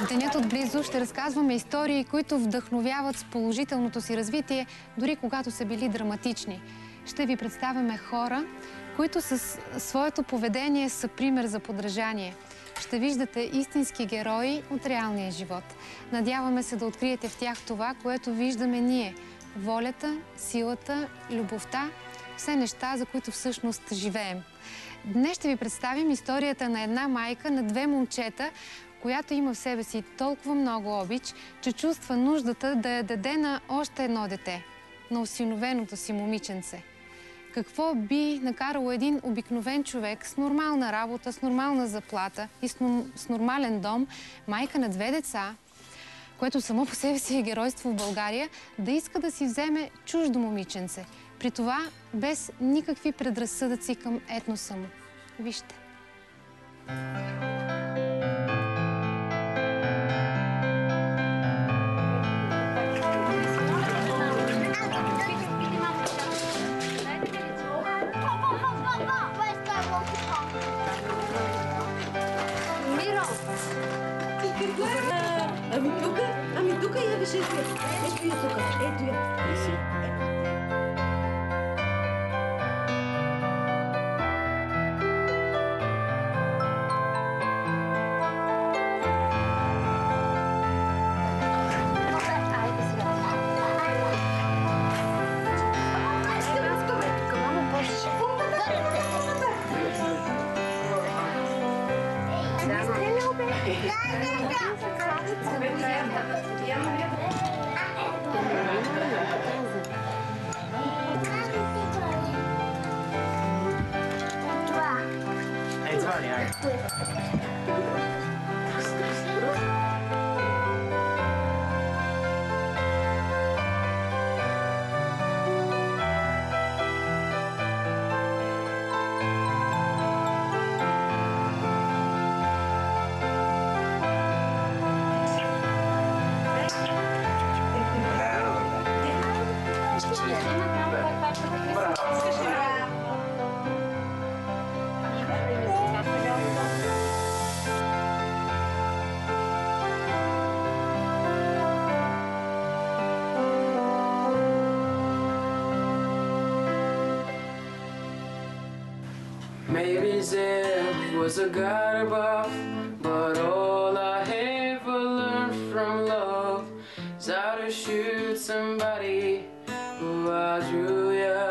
Денят отблизо ще разказваме истории, които вдъхновяват с положителното си развитие, дори когато са били драматични. Ще ви представяме хора, които със своето поведение са пример за подражание. Ще виждате истински герои от реалния живот. Надяваме се да откриете в тях това, което виждаме ние. Волята, силата, любовта, все неща, за които всъщност живеем. Днес ще ви представим историята на една майка на две момчета, която има в себе си толкова много обич, че чувства нуждата да я даде на още едно дете, на осиновеното си момиченце. Какво би накарало един обикновен човек с нормална работа, с нормална заплата и с нормален дом, майка на две деца, което само по себе си е геройство в България, да иска да си вземе чуждо момиченце, при това без никакви предразсъдъци към етноса му. Вижте. Ами тук я виж, ето я тук, ето я. Maybe there was a God above, but all I ever learned from love is how to shoot somebody who outdrew you.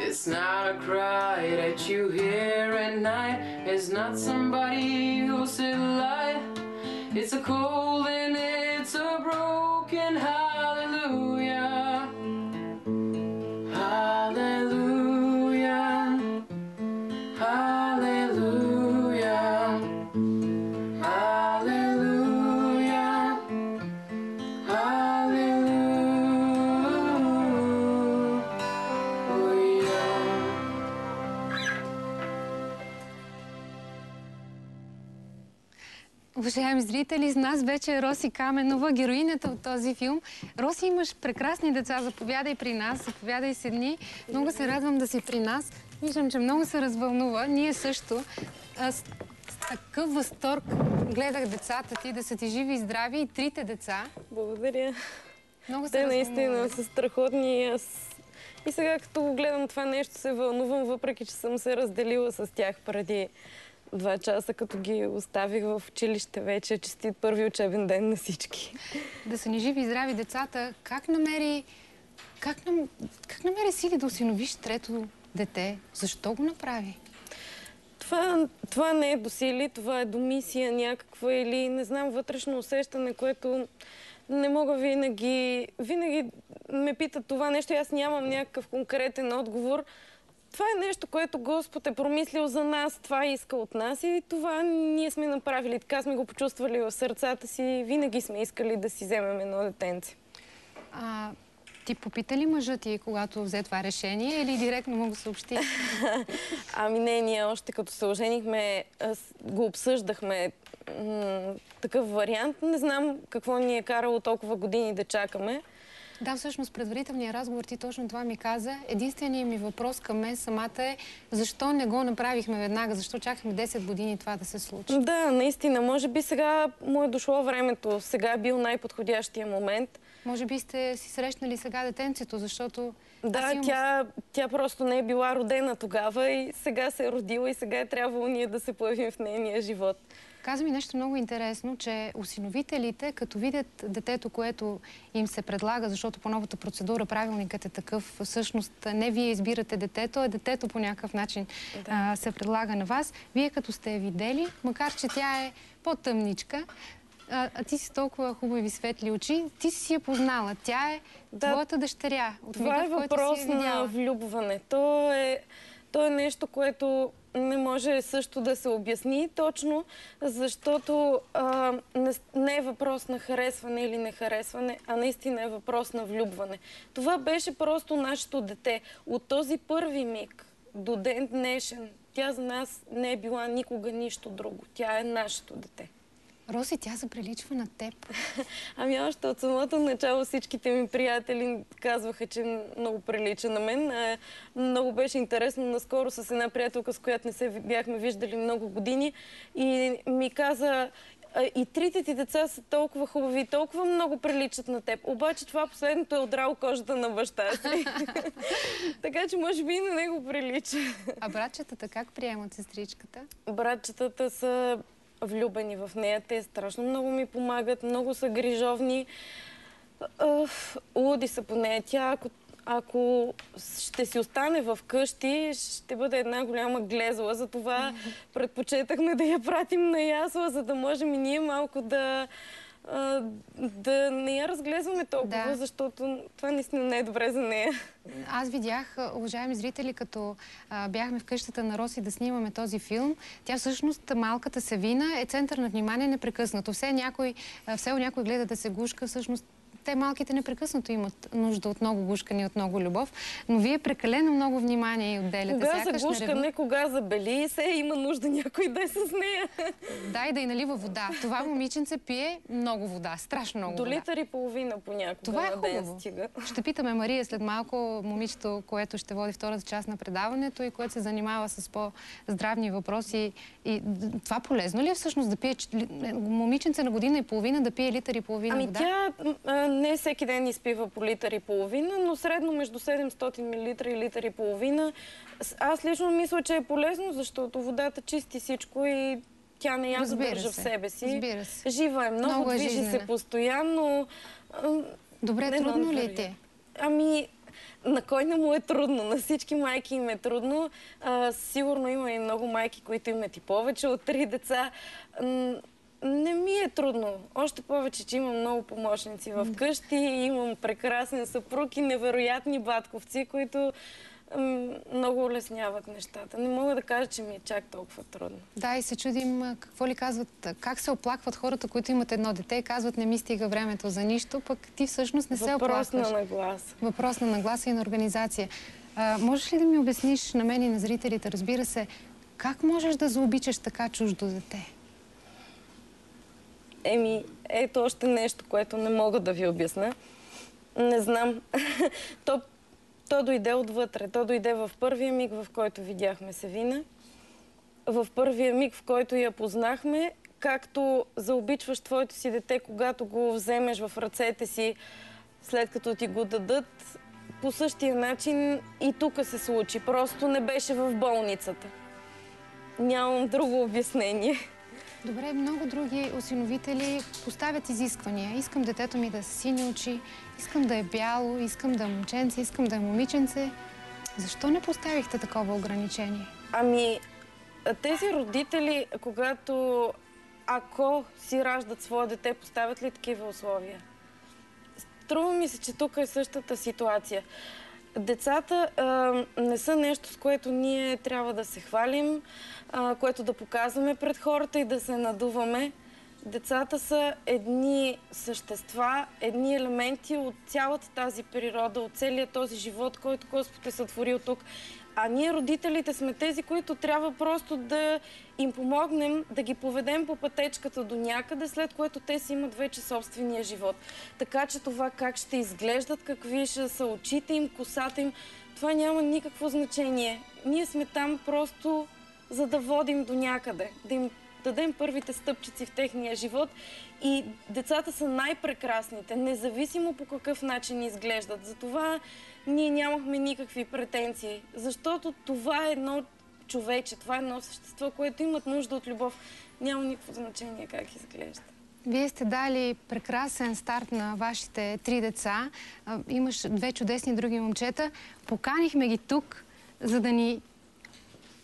It's not a cry that you hear at night, it's not somebody who said lie. It's a cold and it's a broken hallelujah. Hallelujah. Hallelujah, hallelujah, hallelujah. Уважаеми зрители, с нас вече е Роси Каменова, героинята от този филм. Роси, имаш прекрасни деца, заповядай при нас, заповядай седни. Много се радвам да си при нас. Виждам, че много се развълнува. Ние също. С такъв възторг гледах децата ти, да са ти живи и здрави, и трите деца. Благодаря. Много се Те развълнува. наистина са страхотни. И сега, като го гледам това нещо, се вълнувам, въпреки че съм се разделила с тях преди 2 часа, като ги оставих в училище вече. Честит първи учебен ден на всички. Да са ни живи и здрави децата. Как намери сили да осиновиш трето дете? Защо го направи? Това не е до сили, това е до мисия някаква или, не знам, вътрешно усещане, което не мога винаги ме питат това нещо и аз нямам някакъв конкретен отговор. Това е нещо, което Господ е промислил за нас, това иска от нас и това ние сме направили. Така сме го почувствали в сърцата си. Винаги сме искали да си вземем едно детенце. Ти попита ли мъжа ти, когато взе това решение, или директно му го съобщи? Ами не, ние още като се оженихме, го обсъждахме такъв вариант. Не знам какво ни е карало толкова години да чакаме. Да, всъщност предварителният разговор ти точно това ми каза. Единственият ми въпрос към мен самата е защо не го направихме веднага, защо чакахме 10 години това да се случи? Да, наистина. Може би сега му е дошло времето. Сега е бил най-подходящия момент. Може би сте си срещнали сега детенцето, защото... Да, тя просто не е била родена тогава и сега се е родила и сега е трябвало ние да се появим в нейния живот. Каза ми нещо много интересно, че осиновителите, като видят детето, което им се предлага, защото по новата процедура правилникът е такъв, всъщност не вие избирате детето, а детето по някакъв начин се предлага на вас. Вие като сте я видели, макар че тя е по-тъмничка, а ти си толкова хубави светли очи, ти си я познала. Тя е твоята дъщеря. Това е въпрос на влюбване. То е нещо, което не може също да се обясни точно, защото не е въпрос на харесване или нехаресване, а наистина е въпрос на влюбване. Това беше просто нашето дете. От този първи миг до ден днешен, тя за нас не е била никога нищо друго. Тя е нашето дете. Роси, тя заприличва на теб. Ами още от самото начало всичките ми приятели казваха, че много прилича на мен. Много беше интересно. Наскоро с една приятелка, с която не се бяхме виждали много години, и ми каза: и трите ти деца са толкова хубави и толкова много приличат на теб. Обаче това последното е удрало кожата на баща си. Така че може би и на него прилича. А братчетата как приемат сестричката? Братчетата са влюбени в нея. Те страшно много ми помагат, много са грижовни. Луди са по нея. Тя, ако ще си остане в къщи, ще бъде една голяма глезла. Затова предпочетахме да я пратим на ясла, за да можем и ние малко да не я разглезваме толкова, защото това наистина не е добре за нея. Аз видях, уважаеми зрители, като бяхме в къщата на Роси да снимаме този филм, тя всъщност, малката Савина, е център на внимание непрекъснато. Все някой гледа да се гушка, всъщност те малките непрекъснато имат нужда от много гушкане, от много любов, но вие прекалено много внимание и отделяте. Кога за гушкане, кога за бели, има нужда някой да е с нея. Да, и да й налива вода. Това момиченце пие много вода, страшно много вода. До литър и половина понякога. Това е хубаво. Ще питаме Мария след малко, момичето, което ще води втората част на предаването и което се занимава с по-здравни въпроси. И това полезно ли е всъщност да пие момиченце на година и половина да пие литър и половина вода? Тя не всеки ден изпива по литър и половина, но средно между 700 мл и литър и половина. Аз лично мисля, че е полезно, защото водата чисти всичко и тя не я задържа в себе си. Жива е много, движи се постоянно. Добре, трудно ли ти? Ами, на кой не му е трудно? На всички майки им е трудно. Сигурно има и много майки, които имат и повече от 3 деца. Не ми е трудно. Още повече, че имам много помощници в къщи, имам прекрасен съпруг и невероятни батковци, които много улесняват нещата. Не мога да кажа, че ми е чак толкова трудно. Да, и се чудим какво ли казват, как се оплакват хората, които имат едно дете и казват, не ми стига времето за нищо, пък ти всъщност не се оплакваш. Въпрос на нагласа. Въпрос на нагласа и на организация. Можеш ли да ми обясниш на мен и на зрителите, разбира се, как можеш да заобичаш така чуждо дете? Ето още нещо, което не мога да ви обясня. Не знам. То дойде отвътре. То дойде в първия миг, в който видяхме Савина. В първия миг, в който я познахме, както заобичваш твоето си дете, когато го вземеш в ръцете си, след като ти го дадат, по същия начин и тук се случи. Просто не беше в болницата. Нямам друго обяснение. Добре, много други осиновители поставят изисквания. Искам детето ми да е с сини очи, искам да е бяло, искам да е момченце, искам да е момиченце. Защо не поставихте такова ограничение? Ами, тези родители, ако си раждат своя дете, поставят ли такива условия? Струва ми се, че тук е същата ситуация. Децата не са нещо, с което ние трябва да се хвалим, което да показваме пред хората и да се надуваме. Децата са едни същества, едни елементи от цялата тази природа, от целият този живот, който Господ е сътворил тук. А ние, родителите, сме тези, които трябва просто да им помогнем, да ги поведем по пътечката до някъде, след което те си имат вече собствения живот. Така че това как ще изглеждат, какви ще са очите им, косата им, това няма никакво значение. Ние сме там просто за да водим до някъде, да им дадем първите стъпчици в техния живот. И децата са най-прекрасните, независимо по какъв начин изглеждат. Затова ние нямахме никакви претенции, защото това е едно човече, това е едно същество, което имат нужда от любов. Няма никакво значение как изглежда. Вие сте дали прекрасен старт на вашите 3 деца. Имаш 2 чудесни други момчета. Поканихме ги тук, за да ни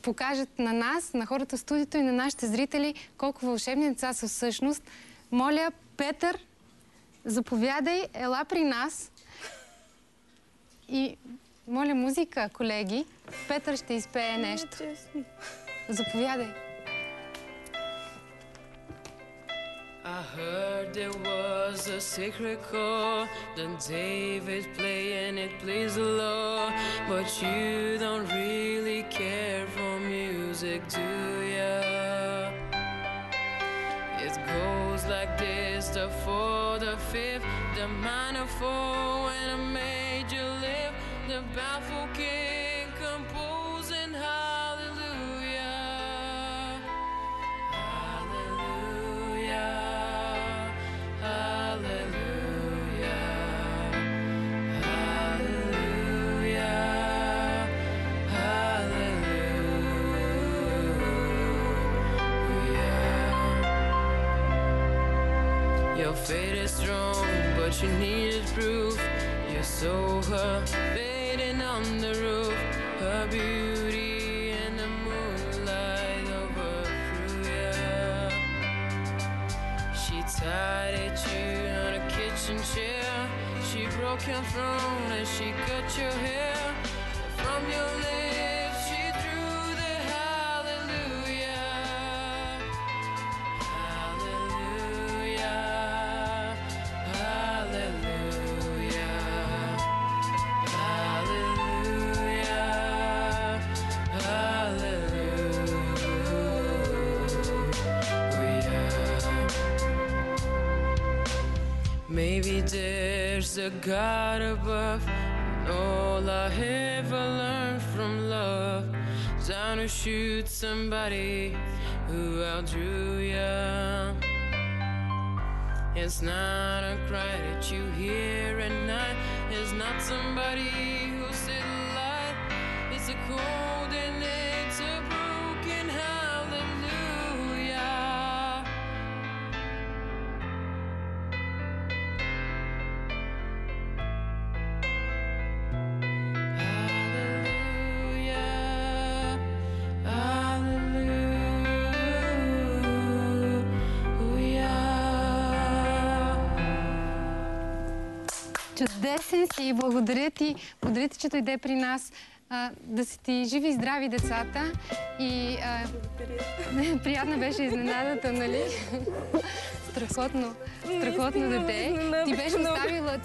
покажат на нас, на хората в студиото и на нашите зрители колко вълшебни деца са всъщност. Моля, Петър, заповядай, ела при нас. И моля, музика, колеги. Петър ще изпее нещо. Заповядай. I heard there was a secret chord that David played and it pleased the Lord. But you don't really care for music, do ya? It goes like this, the 4th, the 5th, the minor 4 and a major lift, the baffled king composing hallelujah. Your faith is strong, but you needed proof. You saw her fading on the roof, her beauty in the moonlight overthrew you. She tied at you on a kitchen chair. She broke your throne and she cut your hair. From your lips she drew the hallelujah. Hallelujah. Maybe there's a God above, and all I ever learned from love is how to shoot somebody who outdrew you. It's not a cry that you hear at night, it's not somebody who'll sit alive, it's a cold and it's a broken hallelujah. Чудесен си и благодаря ти, че дойде при нас. Да си ти живи и здрави децата. И приятна беше изненадата, нали? Страхотно дете.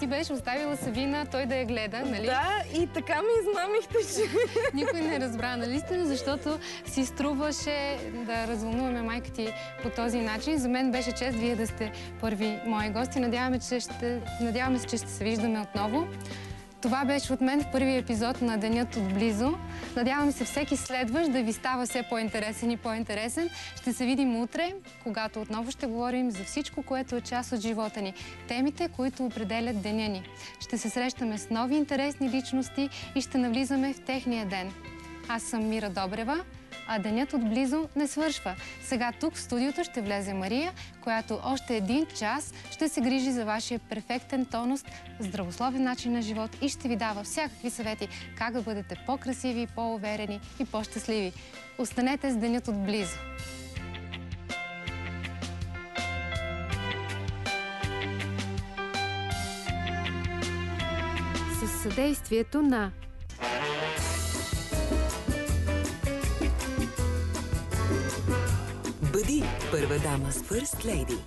Ти беше оставила Савина, той да я гледа, нали? Да, и така ме измамихте, че... Никой не разбра, нали сте, защото си струваше да развълнуваме майка ти по този начин. За мен беше чест вие да сте първи мои гости. Надяваме се, че ще се виждаме отново. Това беше от мен в първия епизод на Денят отблизо. Надявам се всеки следващ да ви става все по-интересен и по-интересен. Ще се видим утре, когато отново ще говорим за всичко, което е част от живота ни. Темите, които определят деня ни. Ще се срещаме с нови интересни личности и ще навлизаме в техния ден. Аз съм Мира Добрева, а Денят отблизо не свършва. Сега тук в студиото ще влезе Мария, която още 1 час ще се грижи за вашия перфектен тонус, здравословен начин на живот и ще ви дава всякакви съвети как да бъдете по-красиви, по-уверени и по-щастливи. Останете с Денят отблизо. Със съдействието на Бъди първа дама с First Lady.